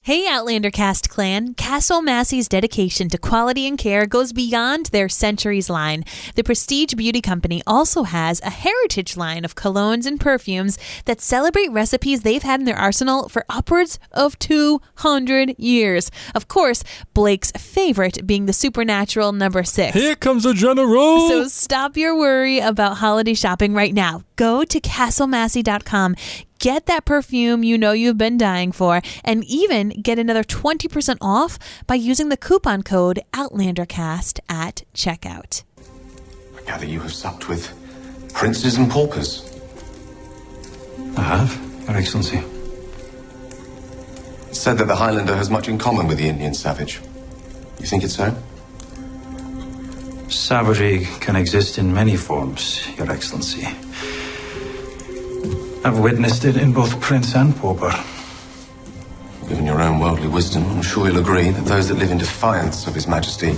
Hey Outlander Cast Clan, Castle Massey's dedication to quality and care goes beyond their Centuries line. The Prestige Beauty Company also has a heritage line of colognes and perfumes that celebrate recipes they've had in their arsenal for upwards of 200 years. Of course, Blake's favorite being the supernatural number 6. Here comes a general! So stop your worry about holiday shopping right now. Go to castlemassey.com. Get that perfume you know you've been dying for, and even get another 20% off by using the coupon code OutlanderCast at checkout. I gather you have supped with princes and paupers. I have, Your Excellency. It's said that the Highlander has much in common with the Indian savage. You think it's so? Savagery can exist in many forms, Your Excellency. I've witnessed it in both prince and pauper. Given your own worldly wisdom, I'm sure you'll agree that those that live in defiance of His Majesty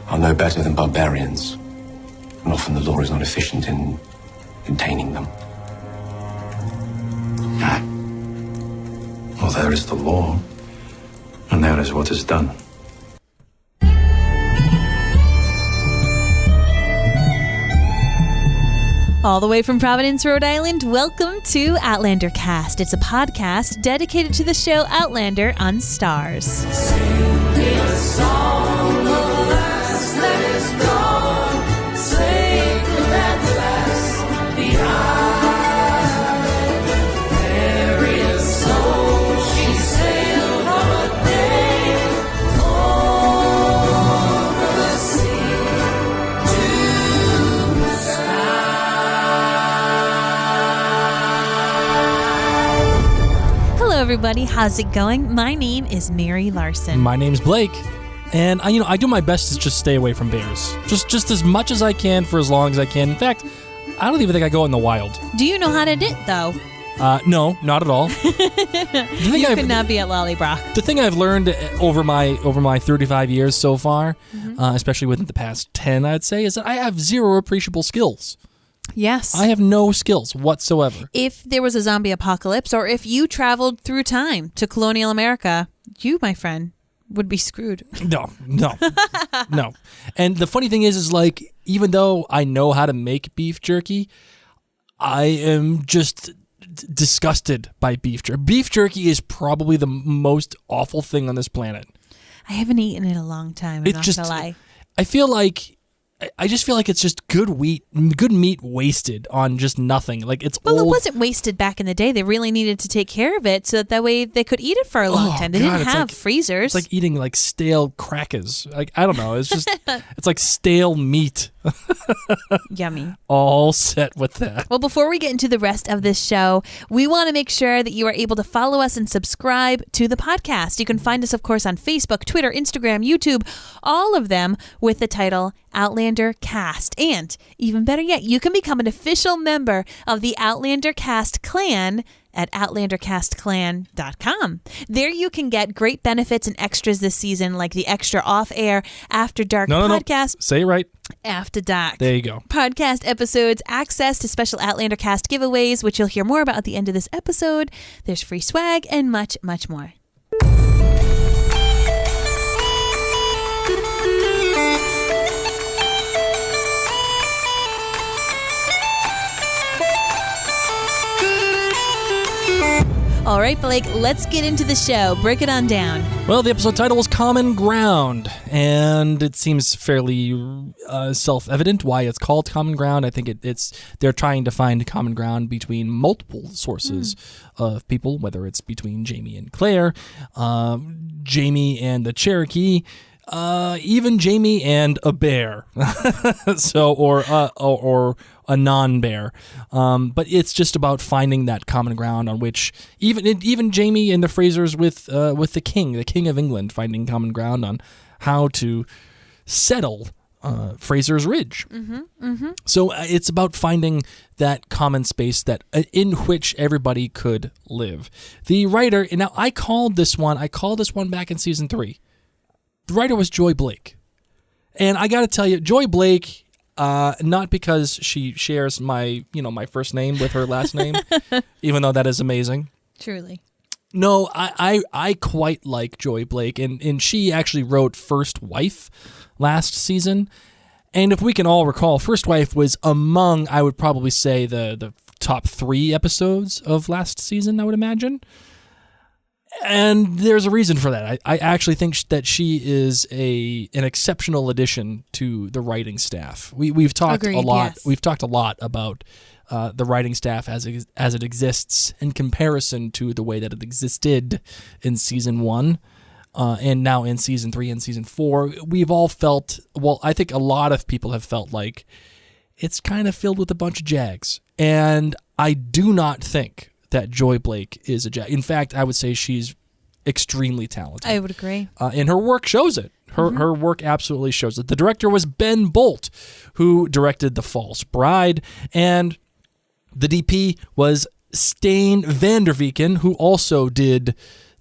are no better than barbarians. And often the law is not efficient in containing them. Well, there is the law, and there is what is done. All the way from Providence, Rhode Island, welcome to Outlander Cast. It's a podcast dedicated to the show Outlander on Stars. Sing me a song of the last that is gone, sacred and last behind. Various souls she sailed on a day over the sea to sky. Hello, everybody. How's it going? My name is Mary Larson. My name's Blake, and I do my best to just stay away from bears. Just as much as I can for as long as I can. In fact, I don't even think I go in the wild. Do you know how to knit, though? No, not at all. You could not be at Lollybrock. The thing I've learned over my 35 years so far, especially within the past 10, I'd say, is that I have zero appreciable skills. Yes. I have no skills whatsoever. If there was a zombie apocalypse, or if you traveled through time to colonial America, you, my friend, would be screwed. No. And the funny thing is like, even though I know how to make beef jerky, I am just disgusted by beef jerky. Beef jerky is probably the most awful thing on this planet. I haven't eaten in a long time, I'm not gonna lie. I just feel like it's just good meat wasted on just nothing. Like it's Well, old. it wasn't wasted back in the day. They really needed to take care of it so that way they could eat it for a long time. They didn't have freezers. It's like eating like stale crackers. Like I don't know. It's just it's like stale meat. Yummy. All set with that. Well, before we get into the rest of this show, we want to make sure that you are able to follow us and subscribe to the podcast. You can find us, of course, on Facebook, Twitter, Instagram, YouTube, all of them with the title Outlander Cast. And even better yet, you can become an official member of the Outlander Cast Clan at OutlanderCastClan.com. There you can get great benefits and extras this season, like the extra off-air After Dark podcast. No. Say it right. After Dark. There you go. Podcast episodes, access to special Outlander Cast giveaways, which you'll hear more about at the end of this episode. There's free swag and much, much more. All right, Blake, let's get into the show. Break it on down. Well, the episode title was Common Ground, and it seems fairly self-evident why it's called Common Ground. I think they're trying to find common ground between multiple sources of people, whether it's between Jamie and Claire, Jamie and the Cherokee, even Jamie and a bear, or a non-bear, but it's just about finding that common ground on which even Jamie and the Frasers with the king of England, finding common ground on how to settle Fraser's Ridge. So it's about finding that common space that in which everybody could live. The writer, and now I called this one back in season 3. The writer was Joy Blake. And I got to tell you, Joy Blake, not because she shares my first name with her last name, even though that is amazing. Truly. No, I quite like Joy Blake, and she actually wrote First Wife last season. And if we can all recall, First Wife was among, I would probably say, the top 3 episodes of last season, I would imagine. And there's a reason for that. I actually think that she is an exceptional addition to the writing staff. We've talked Agreed, a lot. yes. We've talked a lot about the writing staff as it exists in comparison to the way that it existed in season 1, and now in season 3 and season 4. We've all felt. Well, I think a lot of people have felt like it's kind of filled with a bunch of jags, and I do not think that Joy Blake is a jag. In fact, I would say she's extremely talented. I would agree. And her work shows it. Her work absolutely shows it. The director was Ben Bolt, who directed The False Bride, and the DP was Steen Vanderveken, who also did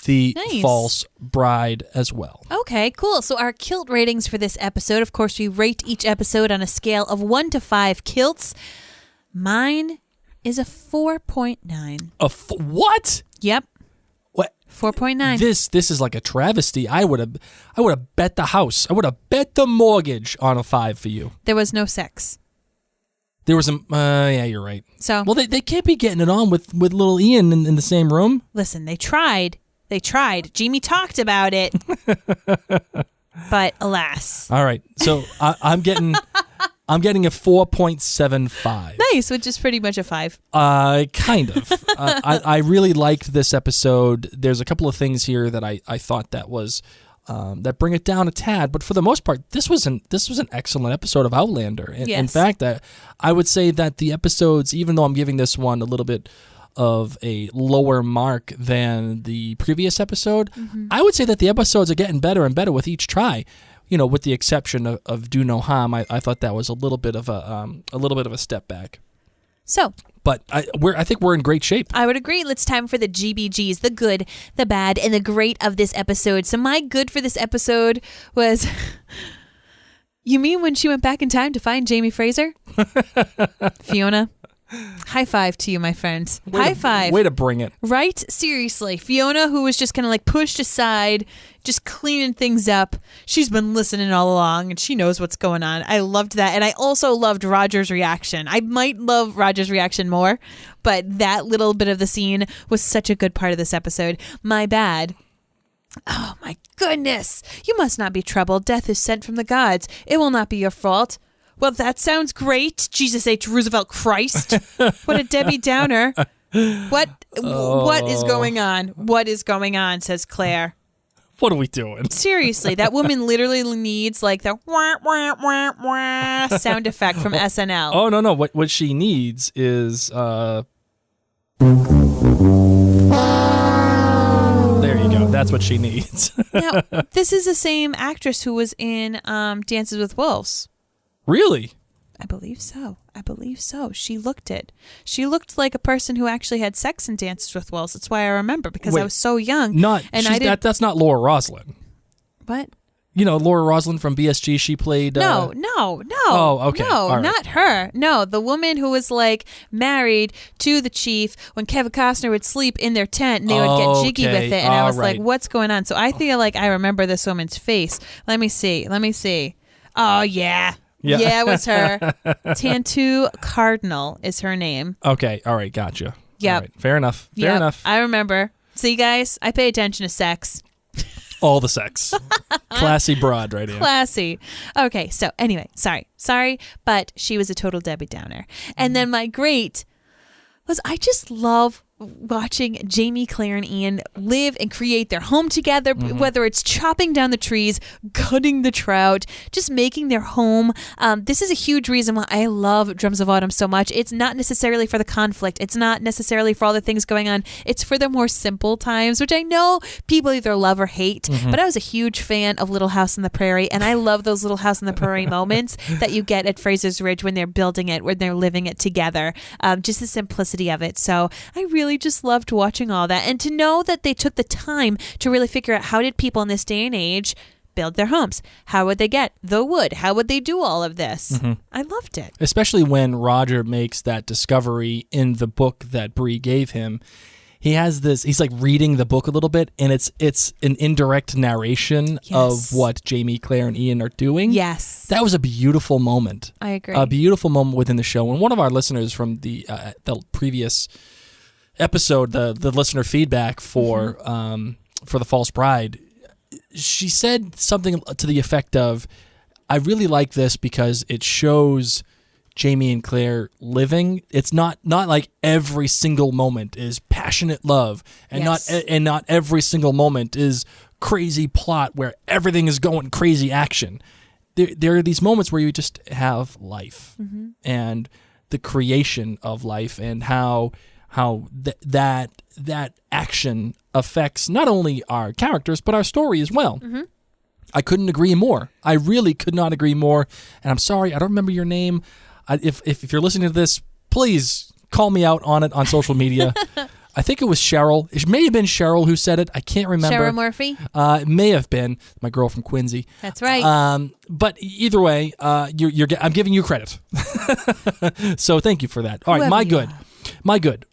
The Nice. False Bride as well. Okay, cool. So our kilt ratings for this episode, of course, we rate each episode on a scale of 1 to 5 kilts. Mine is a 4.9. What? Yep, What? 4.9. This is like a travesty. I would have bet the house. I would have bet the mortgage on a 5 for you. There was no sex. There was some. Yeah, you're right. So, Well, they can't be getting it on with little Ian in the same room. listen, they tried. They tried. Jamie talked about it. But alas. All right, so I'm getting a 4.75. Nice, which is pretty much a 5. Kind of. I really liked this episode. There's a couple of things here that I thought that was that bring it down a tad, but for the most part, this was an excellent episode of Outlander. In Yes. fact, I would say that the episodes, even though I'm giving this one a little bit of a lower mark than the previous episode, I would say that the episodes are getting better and better with each try. You know, with the exception of Do No Harm, I thought that was a little bit of a step back. So, But I think we're in great shape. I would agree. It's time for the GBGs, the good, the bad, and the great of this episode. So my good for this episode was... You mean when she went back in time to find Jamie Fraser? Fiona, high five to you, my friend. High five. Way to bring it. Right? Seriously. Fiona, who was just kind of like pushed aside, just cleaning things up. She's been listening all along and she knows what's going on. I loved that. And I also loved Roger's reaction. I might love Roger's reaction more, but that little bit of the scene was such a good part of this episode. My bad. Oh my goodness. You must not be troubled. Death is sent from the gods. It will not be your fault. Well, that sounds great. Jesus H. Roosevelt Christ. What a Debbie Downer. What is going on? What is going on, says Claire. What are we doing? Seriously, that woman literally needs like the wah, wah, wah, wah sound effect from SNL. Oh no. What she needs is there you go. That's what she needs. Now, this is the same actress who was in Dances with Wolves. Really? I believe so. She looked it. She looked like a person who actually had sex in Dances with Wolves. That's why I remember, because Wait, I was so young. That's not Laura Roslin. What? You know, Laura Roslin from BSG, she played... No. Oh, okay. No, All right. not her. No, the woman who was like married to the chief when Kevin Costner would sleep in their tent and they would get jiggy Okay. with it. And I All was right. like, what's going on? So I feel like I remember this woman's face. Let me see. Oh, yeah. Yeah. Yeah, it was her. Tantu Cardinal is her name. Okay, all right, gotcha. Yep. All right, fair enough. Fair Yep, enough. I remember. See, guys, I pay attention to sex. All the sex. Classy broad right here. Classy. Okay, so anyway, sorry, but she was a total Debbie Downer. And then my great was I just love watching Jamie, Claire, and Ian live and create their home together, whether it's chopping down the trees, cutting the trout, just making their home. This is a huge reason why I love Drums of Autumn so much. It's not necessarily for the conflict. It's not necessarily for all the things going on. It's for the more simple times, which I know people either love or hate, but I was a huge fan of Little House on the Prairie, and I love those Little House on the Prairie moments that you get at Fraser's Ridge when they're building it, when they're living it together. Just the simplicity of it. So I really just loved watching all that, and to know that they took the time to really figure out how did people in this day and age build their homes. How would they get the wood? How would they do all of this? I loved it. Especially when Roger makes that discovery in the book that Bree gave him. he has this. He's like reading the book a little bit, and it's an indirect narration of what Jamie, Claire, and Ian are doing. Yes, that was a beautiful moment. I agree. A beautiful moment within the show. And one of our listeners from the previous episode, the listener feedback for The False Bride, she said something to the effect of, "I really like this because it shows Jamie and Claire living. It's not like every single moment is passionate love, and not every single moment is crazy plot where everything is going crazy action. There are these moments where you just have life and the creation of life, and how that action affects not only our characters but our story as well." I couldn't agree more. I really could not agree more. And I'm sorry, I don't remember your name. If you're listening to this, please call me out on it on social media. I think it was Cheryl. It may have been Cheryl who said it. I can't remember. Cheryl Murphy? It may have been my girl from Quincy. That's right. But either way, I'm giving you credit. So thank you for that. All right, my good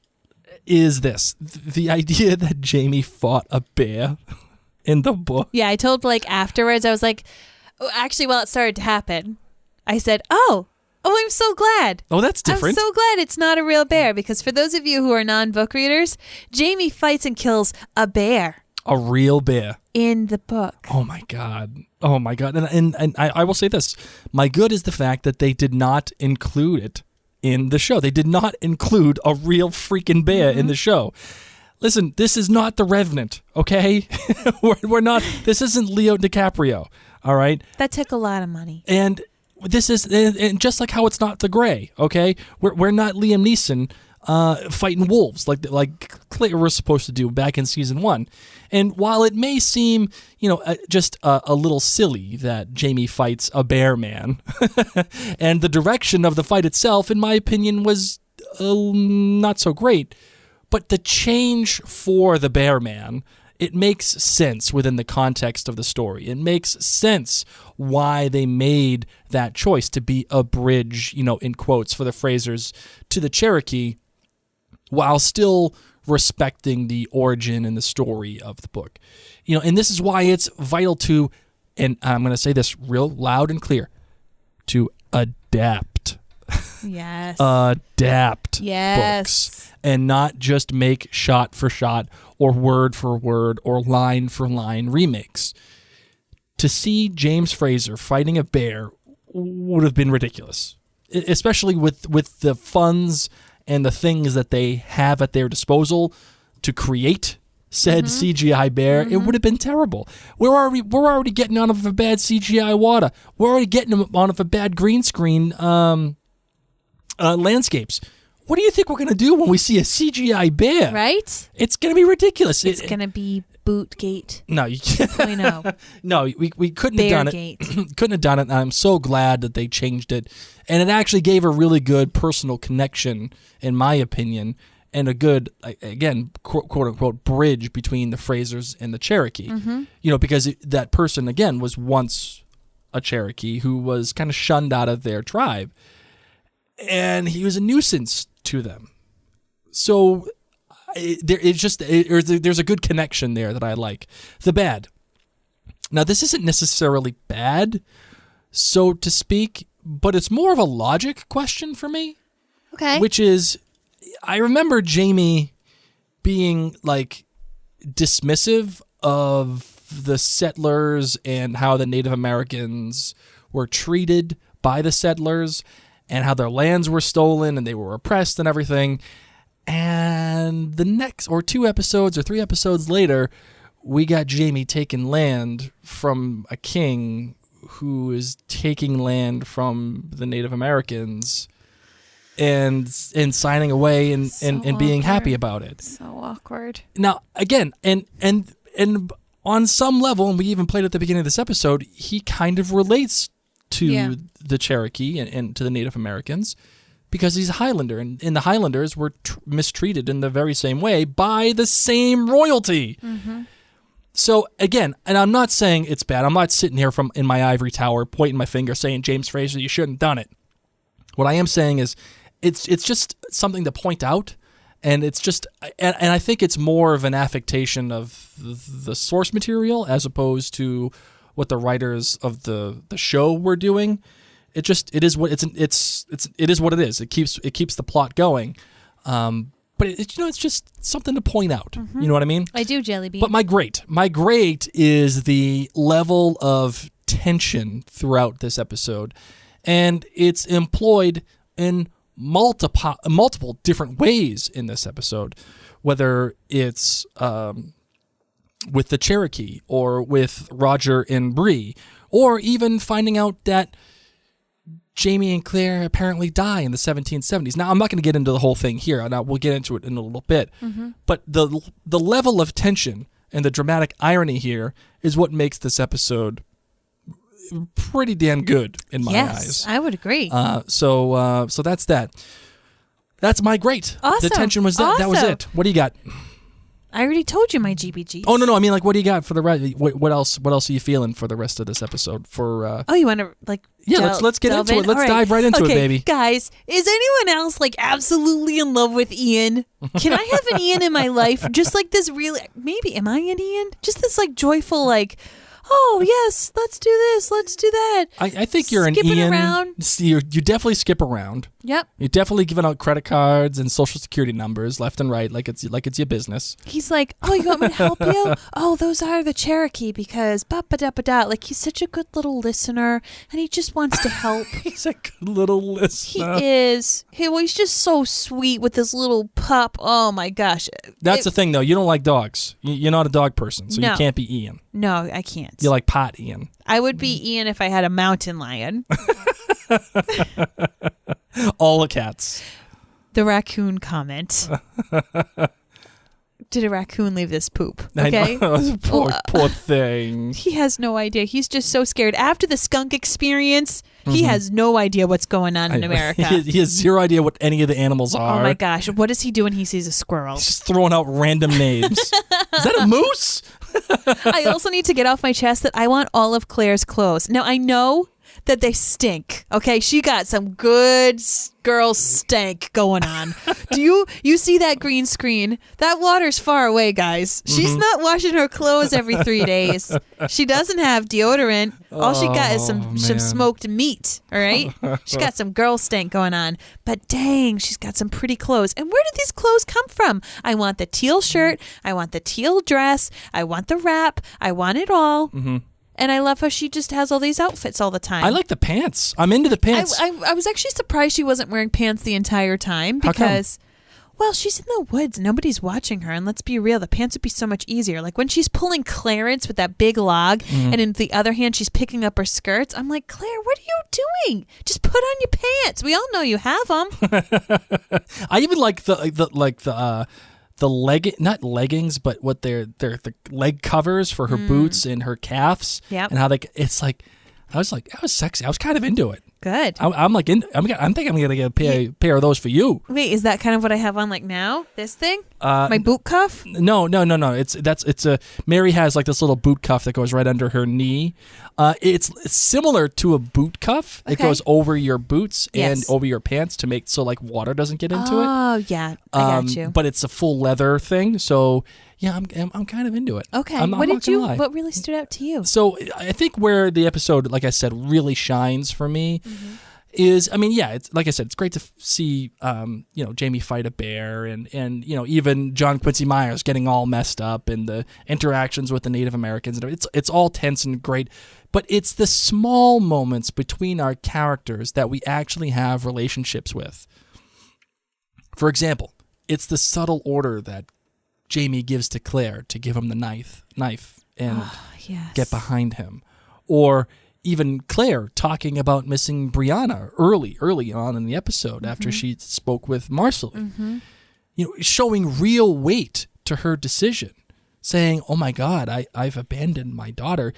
is this. The idea that Jamie fought a bear in the book. Yeah, I told Blake afterwards, I was like, actually, while it started to happen, I said, oh, I'm so glad. Oh, that's different. I'm so glad it's not a real bear, because for those of you who are non-book readers, Jamie fights and kills a bear. A real bear. In the book. Oh, my God. And I will say this. My good is the fact that they did not include it in the show. They did not include a real freaking bear in the show. Listen, this is not The Revenant, okay? We're not. This isn't Leo DiCaprio, all right? That took a lot of money. And this is, and just like how it's not The Grey, okay? We're not Liam Neeson fighting wolves like Claire was supposed to do back in season 1. And while it may seem, just a little silly that Jamie fights a bear man, and the direction of the fight itself, in my opinion, was not so great, but the change for the bear man, it makes sense within the context of the story. It makes sense why they made that choice to be a bridge, in quotes, for the Frasers to the Cherokee, while still respecting the origin and the story of the book. And this is why it's vital to, and I'm going to say this real loud and clear, to adapt. Yes. Adapt yes. books. And not just make shot for shot or word for word or line for line remakes. To see James Fraser fighting a bear would have been ridiculous, especially with the funds and the things that they have at their disposal to create said CGI bear. It would have been terrible. We're already getting out of a bad CGI water. We're already getting out of a bad green screen landscapes. What do you think we're going to do when we see a CGI bear? Right? It's going to be ridiculous. It's going to be Bootgate. No, you can't. No, we couldn't have done it. Couldn't have done it. And I'm so glad that they changed it. And it actually gave a really good personal connection, in my opinion, and a good, again, quote unquote, bridge between the Frasers and the Cherokee. Because that person, again, was once a Cherokee who was kind of shunned out of their tribe. And he was a nuisance to them. So there's a good connection there that I like. The bad. Now, this isn't necessarily bad, so to speak, but it's more of a logic question for me. Okay. Which is, I remember Jamie being dismissive of the settlers and how the Native Americans were treated by the settlers, and how their lands were stolen and they were oppressed and everything. And the next, or 2 episodes or 3 episodes later, we got Jamie taking land from a king who is taking land from the Native Americans and signing away and being happy about it. So awkward. Now, again, and on some level, and we even played at the beginning of this episode, he kind of relates to the Cherokee and to the Native Americans because he's a Highlander, and the Highlanders were mistreated in the very same way by the same royalty. So again, and I'm not saying it's bad. I'm not sitting here in my ivory tower pointing my finger saying, James Fraser, you shouldn't have done it. What I am saying is it's just something to point out And it's just, and I think it's more of an affectation of the source material as opposed to what the writers of the show were doing. It is what it is. It keeps the plot going. But it's just something to point out. Mm-hmm. You know what I mean? I do, Jelly Bean. But my great is the level of tension throughout this episode, and it's employed in multiple different ways in this episode, whether it's with the Cherokee or with Roger and Bree, or even finding out that Jamie and Claire apparently die in the 1770s. Now, I'm not going to get into the whole thing here, and we'll get into it in a little bit. Mm-hmm. But the level of tension and the dramatic irony here is what makes this episode pretty damn good in my eyes. Yes, I would agree. So that's that. That's my great. Awesome. The tension was that. That was Awesome. it. What do you got? I already told you my GBGs. Oh no! I mean, like, what do you got for the rest? What else? What else are you feeling for the rest of this episode? For oh, you want to like? yeah, let's get into it. Let's dive right into it, baby. Guys, is anyone else like absolutely in love with Ian? Can I have an Ian in my life? Just like this, really? Maybe am I an Ian? Just this like joyful like. Oh yes, let's do this. Let's do that. I think you're Skipping an Ian. around. You definitely skip around. Yep. You're definitely giving out credit cards and social security numbers left and right, like it's your business. He's like, oh, you want me to help you? Oh, those are the Cherokee because ba-ba-da-ba-da. Like, he's such a good little listener, and he just wants to help. He's a good little listener. He is. He's just so sweet with his little pup. Oh, my gosh. That's the thing, though. You don't like dogs. You're not a dog person, so No. you can't be Ian. No, I can't. You like pot Ian. I would be Ian if I had a mountain lion. All the cats. The raccoon comment. Did a raccoon leave this poop? I Okay. know. Poor thing. He has no idea. He's just so scared. After the skunk experience, he has no idea what's going on in America. He has zero idea what any of the animals are. Oh my gosh. What does he do when he sees a squirrel? He's just throwing out random names. Is that a moose? I also need to get off my chest that I want all of Claire's clothes. Now, I know that they stink. Okay, she got some good girl stank going on. Do you see that green screen? That water's far away, guys. She's not washing her clothes every 3 days. She doesn't have deodorant. All she got is some smoked meat. All right, she got some girl stank going on. But dang, she's got some pretty clothes. And where did these clothes come from? I want the teal shirt. I want the teal dress. I want the wrap. I want it all. Mm-hmm. And I love how she just has all these outfits all the time. I like the pants. I'm into the pants. I was actually surprised she wasn't wearing pants the entire time How come? because, well, she's in the woods. Nobody's watching her. And let's be real, the pants would be so much easier. Like when she's pulling Clarence with that big log and in the other hand, she's picking up her skirts. I'm like, Claire, what are you doing? Just put on your pants. We all know you have them. I even like not leggings, but what they're the leg covers for her boots and her calves. Yep. And how I was sexy. I was kind of into it. Good. I'm thinking I'm gonna get a pair of those for you. Wait, is that kind of what I have on like now? This thing? My boot cuff? No. It's a Mary has like this little boot cuff that goes right under her knee. It's similar to a boot cuff. It Okay. goes over your boots and Yes. over your pants to make so like water doesn't get into it. Oh, yeah. I got you. But it's a full leather thing, so yeah, I'm kind of into it. Okay. I'm What not gonna lie. what really stood out to you? So I think where the episode, like I said, really shines for me is, I mean, yeah, it's like I said, it's great to see, Jamie fight a bear and even John Quincy Myers getting all messed up and the interactions with the Native Americans. And it's all tense and great, but it's the small moments between our characters that we actually have relationships with. For example, it's the subtle order that Jamie gives to Claire to give him the knife and Yes. get behind him. Or even Claire talking about missing Brianna early on in the episode after she spoke with Marcelly. Showing real weight to her decision. Saying, oh my God, I've abandoned my daughter.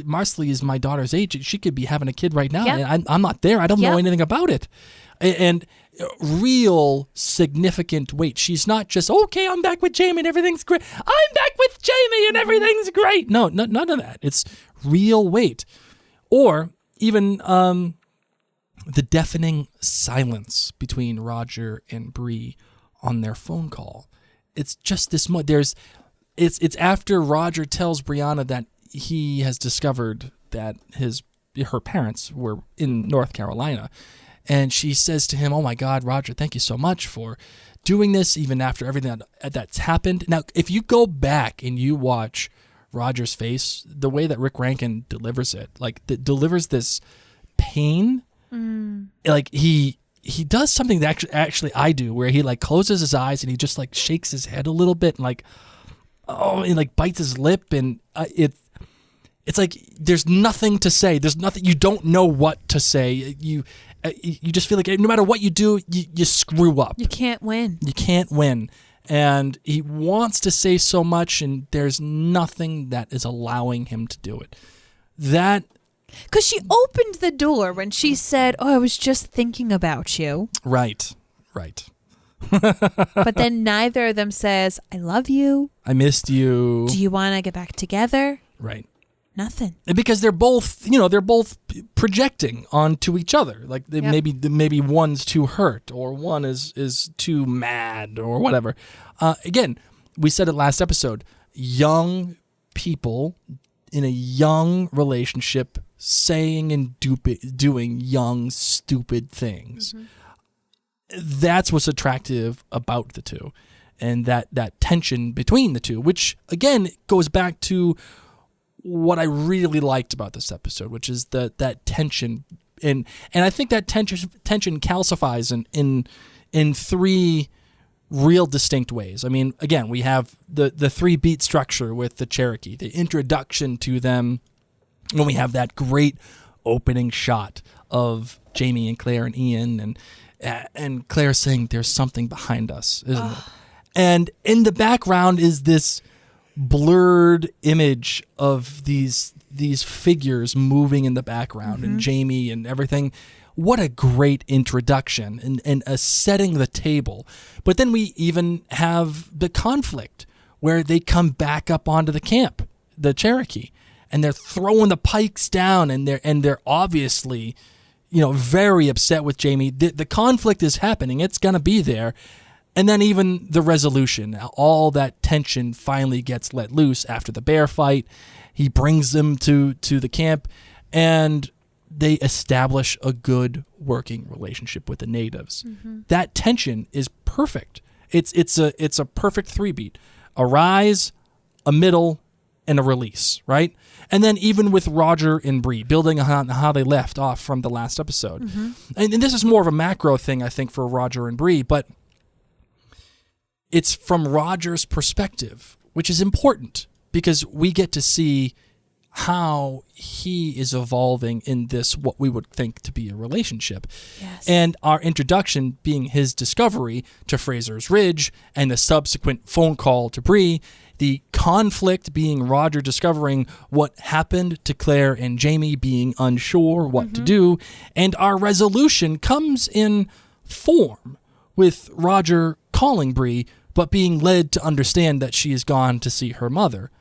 Marcelly is my daughter's age. She could be having a kid right now. Yep. And I'm not there. I don't know Yep. anything about it. And real significant weight. She's not just, okay, I'm back with Jamie and everything's great. I'm back with Jamie and everything's great. No, none of that. It's real weight. Or even the deafening silence between Roger and Bree on their phone call. It's just this much. It's after Roger tells Brianna that he has discovered that her parents were in North Carolina, and she says to him, "Oh my God, Roger, thank you so much for doing this, even after everything that's happened." Now, if you go back and you watch Roger's face, the way that Rick Rankin delivers it, delivers this pain, like he does something that actually I do, where he closes his eyes and he just shakes his head a little bit and and bites his lip, and it's like there's nothing to say. There's nothing. You don't know what to say. You just feel like no matter what you do, you screw up. You can't win. You can't win. And he wants to say so much, and there's nothing that is allowing him to do it. Because she opened the door when she said, "Oh, I was just thinking about you." Right. But then neither of them says, "I love you. I missed you. Do you want to get back together?" Right. Nothing. Because they're both projecting onto each other. Maybe one's too hurt, or one is too mad, or whatever. Again, we said it last episode. Young people in a young relationship saying and doing young, stupid things. Mm-hmm. That's what's attractive about the two, and that tension between the two, which again goes back to what I really liked about this episode, which is that tension, and I think that tension calcifies in three real distinct ways. I mean, again, we have the 3-beat structure with the Cherokee, the introduction to them, and we have that great opening shot of Jamie and Claire and Ian, and Claire saying, "There's something behind us, isn't it?" And in the background is this blurred image of these figures moving in the background, and Jamie and everything. What a great introduction and setting the table. But then we even have the conflict where they come back up onto the camp, the Cherokee, and they're throwing the pikes down, and they're obviously, very upset with Jamie. The conflict is happening. It's going to be there. And then even the resolution, all that tension finally gets let loose after the bear fight. He brings them to the camp, and they establish a good working relationship with the natives. Mm-hmm. That tension is perfect. It's a perfect 3-beat. A rise, a middle, and a release, right? And then even with Roger and Bree, building on how they left off from the last episode. Mm-hmm. And this is more of a macro thing, I think, for Roger and Bree, but it's from Roger's perspective, which is important because we get to see how he is evolving in this, what we would think to be a relationship. Yes. And our introduction being his discovery to Fraser's Ridge and the subsequent phone call to Bree, the conflict being Roger discovering what happened to Claire and Jamie being unsure what to do, and our resolution comes in form with Roger calling Bree, but being led to understand that she has gone to see her mother.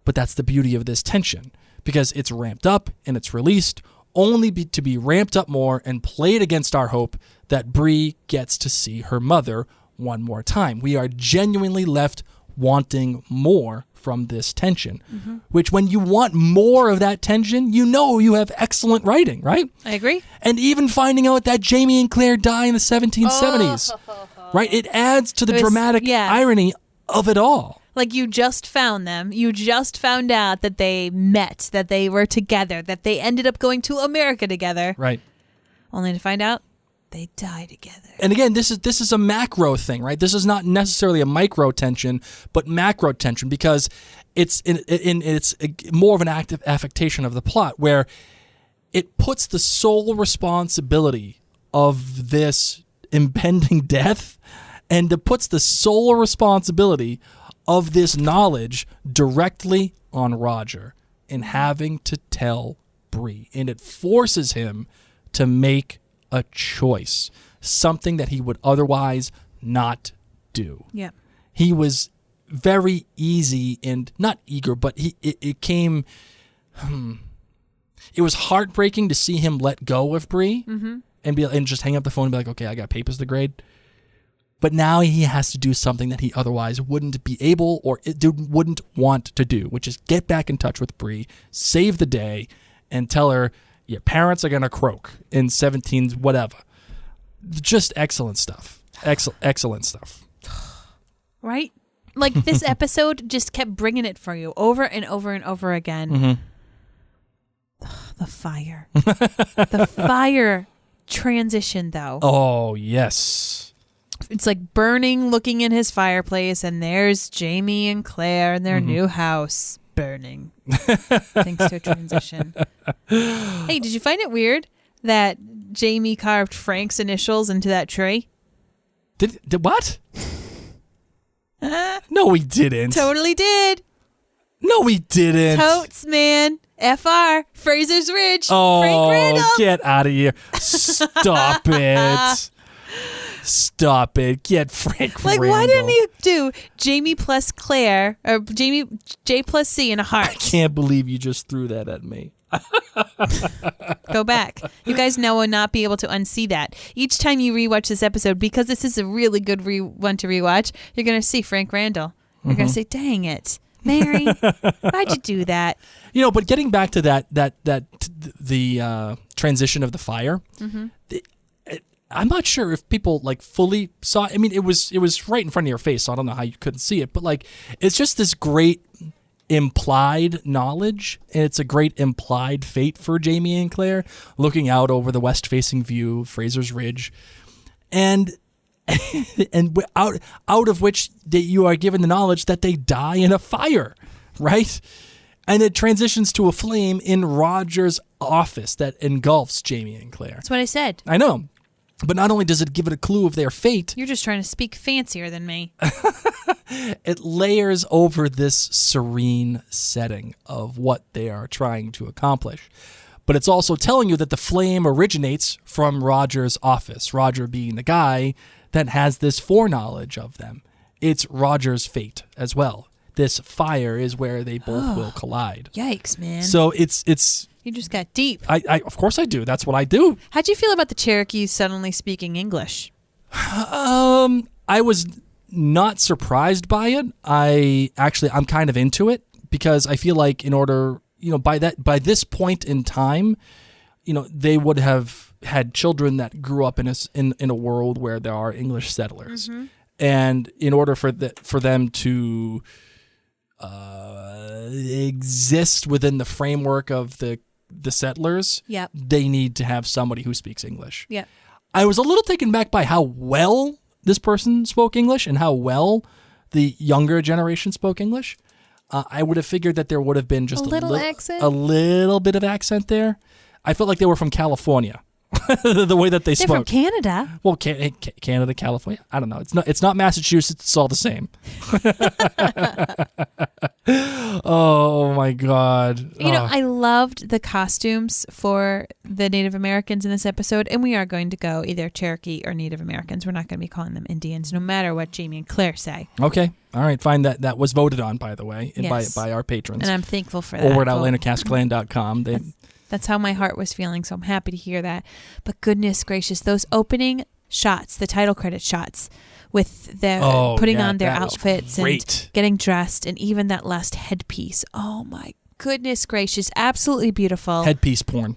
But that's the beauty of this tension, because it's ramped up and it's released, only to be ramped up more and played against our hope that Bree gets to see her mother one more time. We are genuinely left wanting more from this tension, which when you want more of that tension, you have excellent writing, right? I agree. And even finding out that Jamie and Claire die in the 1770s, right? It adds to the dramatic irony of it all. Like, you just found them. You just found out that they met, that they were together, that they ended up going to America together. Right. Only to find out they die together. And again, this is a macro thing, right? This is not necessarily a micro tension, but macro tension, because it's more of an active affectation of the plot, where it puts the sole responsibility of this impending death, and it puts the sole responsibility of this knowledge directly on Roger and having to tell Bree. And it forces him to make a choice, something that he would otherwise not do. Yeah. He was very easy and not eager, but it came... It was heartbreaking to see him let go of Bree and just hang up the phone and be like, okay, I got papers to grade. But now he has to do something that he otherwise wouldn't be able or wouldn't want to do, which is get back in touch with Bree, save the day, and tell her your parents are going to croak in 17 whatever. Just excellent stuff. Excellent stuff. Right? Like, this episode just kept bringing it for you over and over and over again. Mm-hmm. The fire. The fire transition, though. Oh, yes. It's like burning, looking in his fireplace, and there's Jamie and Claire in their new house burning. Thanks to a transition. Hey, did you find it weird that Jamie carved Frank's initials into that tree? Did what? No, we didn't. Totally did. No, we didn't. Totes, man. FR, Fraser's Ridge, Oh, Frank Randall. get out of here. Stop it. Stop it. Get Frank Like, Randall. why didn't he do Jamie plus Claire, or Jamie J plus C in a heart? I can't believe you just threw that at me. Go back. You guys now will not be able to unsee that. Each time you rewatch this episode, because this is a really good one to rewatch, you're going to see Frank Randall. You're going to say, dang it, Mary, why'd you do that? You know, but getting back to the transition of the fire, I'm not sure if people like fully saw. I mean, it was right in front of your face, so I don't know how you couldn't see it. But like, it's just this great implied knowledge, and it's a great implied fate for Jamie and Claire, looking out over the west-facing view of Fraser's Ridge, and out of which you are given the knowledge that they die in a fire, right? And it transitions to a flame in Roger's office that engulfs Jamie and Claire. That's what I said. I know. But not only does it give it a clue of their fate, You're just trying to speak fancier than me. it layers over this serene setting of what they are trying to accomplish. But it's also telling you that the flame originates from Roger's office, Roger being the guy that has this foreknowledge of them. It's Roger's fate as well. This fire is where they both will collide. Yikes, man. So it's You just got deep. I of course I do. That's what I do. How'd you feel about the Cherokees suddenly speaking English? I was not surprised by it. I'm kind of into it because I feel like in order, by this point in time, they would have had children that grew up in a world where there are English settlers, and in order for them to exist within the framework of the settlers, Yep. they need to have somebody who speaks English. Yep. I was a little taken back by how well this person spoke English and how well the younger generation spoke English. I would have figured that there would have been just A little accent? a little bit of accent there. I felt like they were from California, the way that they They're spoke. from Canada. Well, Canada, California. I don't know. It's not Massachusetts. It's all the same. Oh my God. I loved the costumes for the Native Americans in this episode, and we are going to go either Cherokee or Native Americans. We're not going to be calling them Indians, no matter what Jamie and Claire say. Okay. All right. Fine. That was voted on, by the way, Yes. by our patrons. And I'm thankful for that. Over at vote. OutlanderCastClan.com. That's how my heart was feeling, so I'm happy to hear that. But goodness gracious, those opening shots, the title credit shots, with their putting on their outfits and getting dressed, and even that last headpiece. Oh my goodness gracious, absolutely beautiful. Headpiece porn.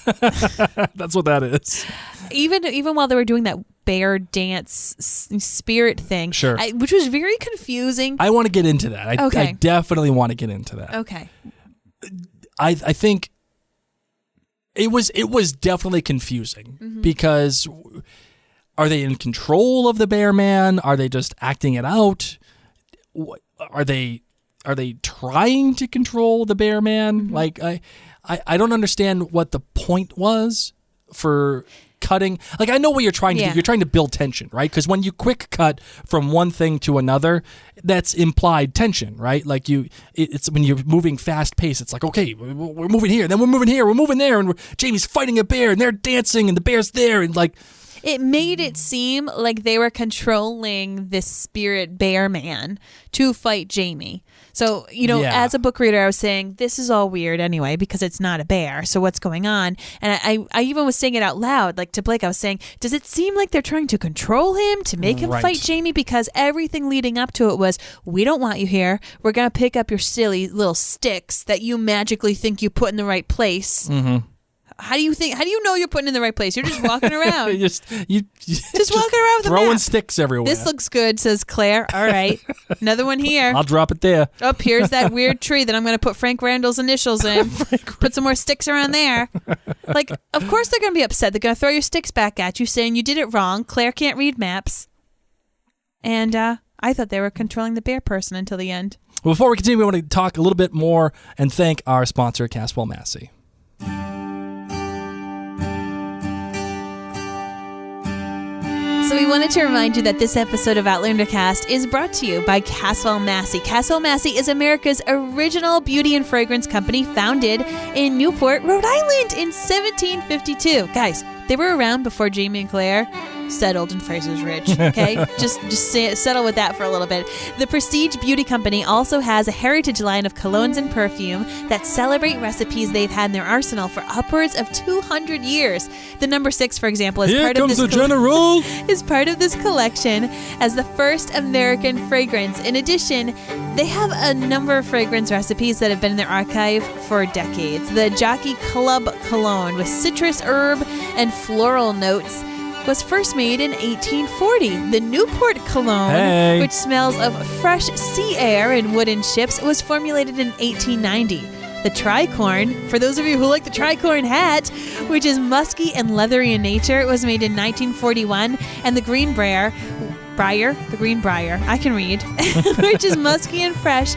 That's what that is. Even while they were doing that bear dance spirit thing, Sure. Which was very confusing. I want to get into that. Okay. I definitely want to get into that. Okay. I think it was definitely confusing because are they in control of the bear man? Are they just acting it out? Are they trying to control the bear man? Like I don't understand what the point was for cutting. Like, I know what you're trying to do. You're trying to build tension, right? Because when you quick cut from one thing to another, that's implied tension, right? Like it's when you're moving fast pace, it's like, okay, we're moving here, then we're moving here, we're moving there, and Jamie's fighting a bear, and they're dancing, and the bear's there, and like, It made it seem like they were controlling this spirit bear man to fight Jamie. So, Yeah. as a book reader, I was saying, this is all weird anyway, because it's not a bear. So what's going on? And I even was saying it out loud, like to Blake, I was saying, does it seem like they're trying to control him, to make him Right. fight Jamie? Because everything leading up to it was, we don't want you here. We're going to pick up your silly little sticks that you magically think you put in the right place. Mm-hmm. How do you know you're putting in the right place? You're just walking around. you just walking around with a throwing map. sticks everywhere. This looks good, says Claire. All right. Another one here. I'll drop it there. Oh, here's that weird tree that I'm going to put Frank Randall's initials in. Put some more sticks around there. Like, of course they're going to be upset. They're going to throw your sticks back at you saying you did it wrong. Claire can't read maps. And I thought they were controlling the bear person until the end. Well, before we continue, we want to talk a little bit more and thank our sponsor, Caswell Massey. So we wanted to remind you that this episode of Outlander Cast is brought to you by Caswell Massey. Caswell Massey is America's original beauty and fragrance company, founded in Newport, Rhode Island in 1752. Guys, they were around before Jamie and Claire settled in Fraser's Ridge, okay? just settle with that for a little bit. The Prestige Beauty Company also has a heritage line of colognes and perfume that celebrate recipes they've had in their arsenal for upwards of 200 years. The number 6, for example, is part of this general. is part of this collection as the first American fragrance. In addition, they have a number of fragrance recipes that have been in their archive for decades. The Jockey Club Cologne with citrus, herb, and floral notes was first made in 1840. The Newport Cologne, which smells of fresh sea air and wooden ships, was formulated in 1890. The Tricorn, for those of you who like the Tricorn hat, which is musky and leathery in nature, was made in 1941. And the Greenbrier, I can read, which is musky and fresh,